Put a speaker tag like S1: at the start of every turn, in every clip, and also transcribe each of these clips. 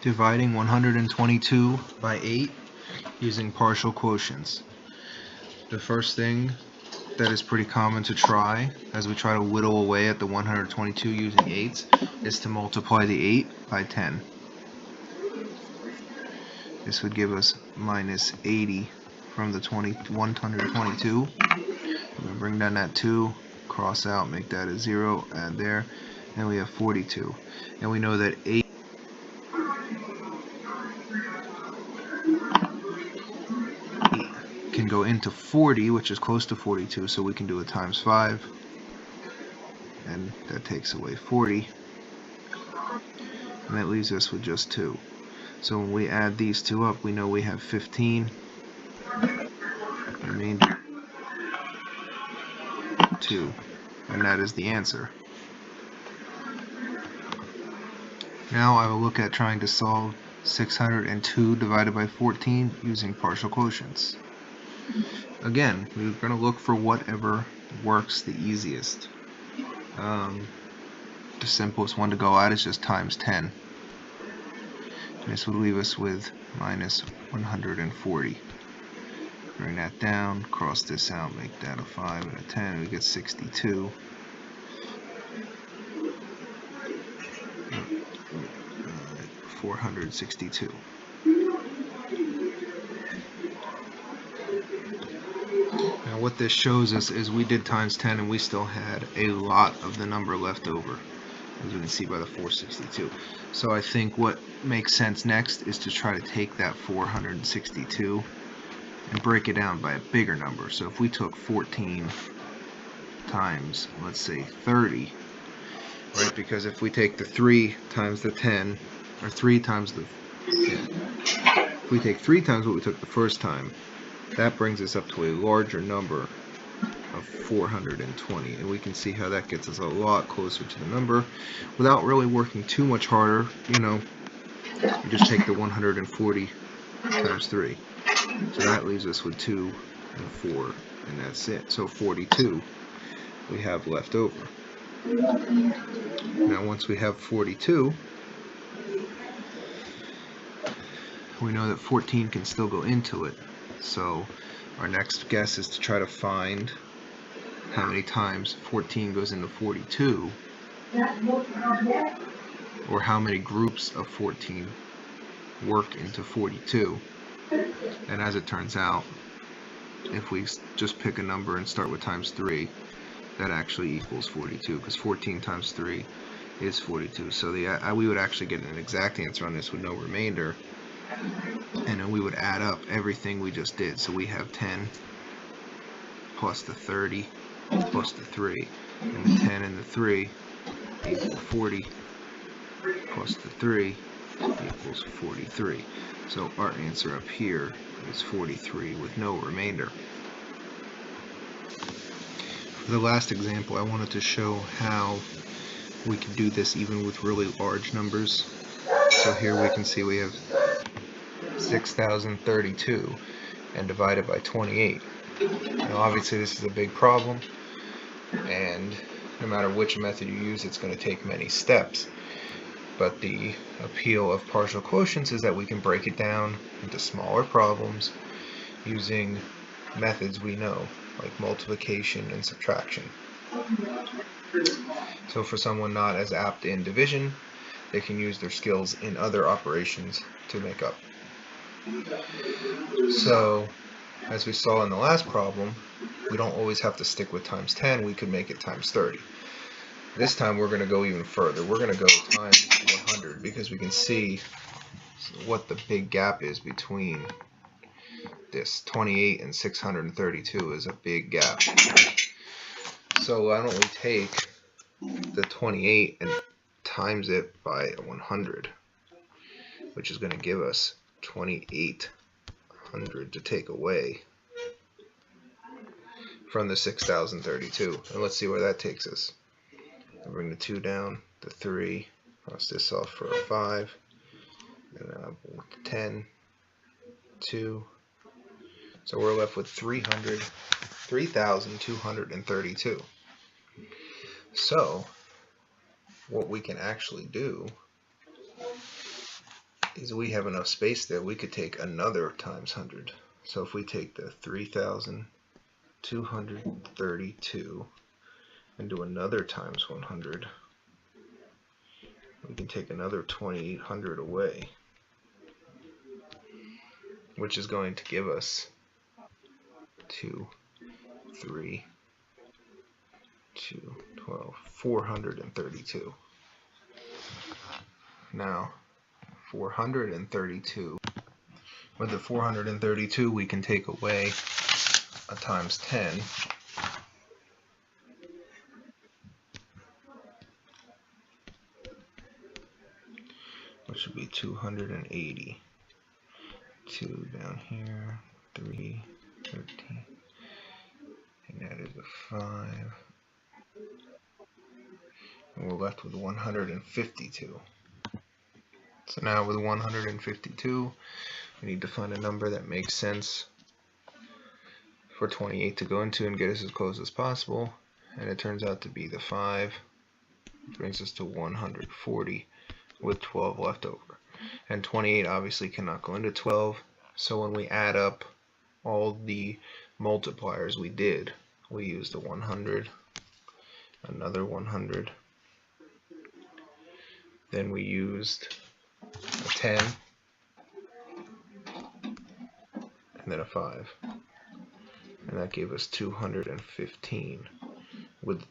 S1: dividing 122 by 8 using partial quotients. The first thing that is pretty common to try as we try to whittle away at the 122 using 8s is to multiply the 8 by 10. This would give us minus 80 from the 122. We bring down that 2, cross out, make that a 0, add there, and we have 42. And we know that 8 can go into 40, which is close to 42, so we can do it times 5, and that takes away 40, and that leaves us with just 2. So when we add these two up, we know we have 15, remainder 2, and that is the answer. Now I will look at trying to solve 602 divided by 14 using partial quotients. Again, we're going to look for whatever works the easiest. The simplest one to go at is just times 10. This would leave us with minus 140. Bring that down, cross this out, make that a 5 and a 10, we get 62. 462. Now what this shows us is we did times 10 and we still had a lot of the number left over, as we can see by the 462. So I think what makes sense next is to try to take that 462 and break it down by a bigger number. So if we took 14 times, let's say 30, right, because if we take the 3 times the 10, or 3 times the, if we take 3 times what we took the first time, that brings us up to a larger number of 420, and we can see how that gets us a lot closer to the number without really working too much harder. You just take the 140 times 3, so that leaves us with 2 and 4, and that's it. So 42 we have left over. Now once we have 42, we know that 14 can still go into it, so our next guess is to try to find how many times 14 goes into 42, or how many groups of 14 work into 42. And as it turns out, if we just pick a number and start with times 3, that actually equals 42, because 14 times 3 is 42. So we would actually get an exact answer on this with no remainder, and then we would add up everything we just did. So we have 10 plus the 30 plus the 3, and the 10 and the 3 equal 40, plus the 3 equals 43. So our answer up here is 43 with no remainder. For the last example, I wanted to show how we can do this even with really large numbers. So here we can see we have 6,032 and divided by 28. Now obviously this is a big problem, and no matter which method you use, it's going to take many steps. But the appeal of partial quotients is that we can break it down into smaller problems using methods we know, like multiplication and subtraction. So for someone not as apt in division, they can use their skills in other operations to make up. So as we saw in the last problem, we don't always have to stick with times 10, we could make it times 30. This time we're going to go even further. We're going to go times 100, because we can see what the big gap is between this 28 and 632 is a big gap. So why don't we take the 28 and times it by 100, which is going to give us 2,800 to take away from the 6,032. And let's see where that takes us. I'll bring the 2 down, the 3, cross this off for a 5, and 10, 2. So we're left with 3,232. So what we can actually do is we have enough space there, we could take another times 100. So if we take the 3,232 and do another times 100, we can take another 2,800 away, which is going to give us 2, 3, 2, 12, 432. Now, 432, with the 432 we can take away a times 10, which would be 280. 2 down here, 3, 13, and that is a 5. And we're left with 152. So now with 152, we need to find a number that makes sense for 28 to go into and get us as close as possible. And it turns out to be the 5. It brings us to 140 with 12 left over. And 28 obviously cannot go into 12. So when we add up all the multipliers we did, we used a 100, another 100, then we used a 10, and then a 5, and that gave us 215 with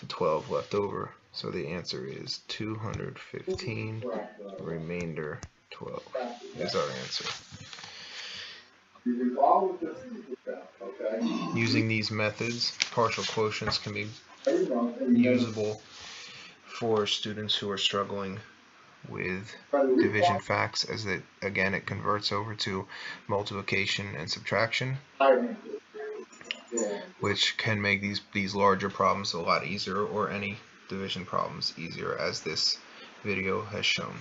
S1: the 12 left over. So the answer is 215, remainder 12 is our answer. Using these methods, partial quotients can be usable for students who are struggling with division facts, as it converts over to multiplication and subtraction, which can make these larger problems a lot easier, or any division problems easier, as this video has shown.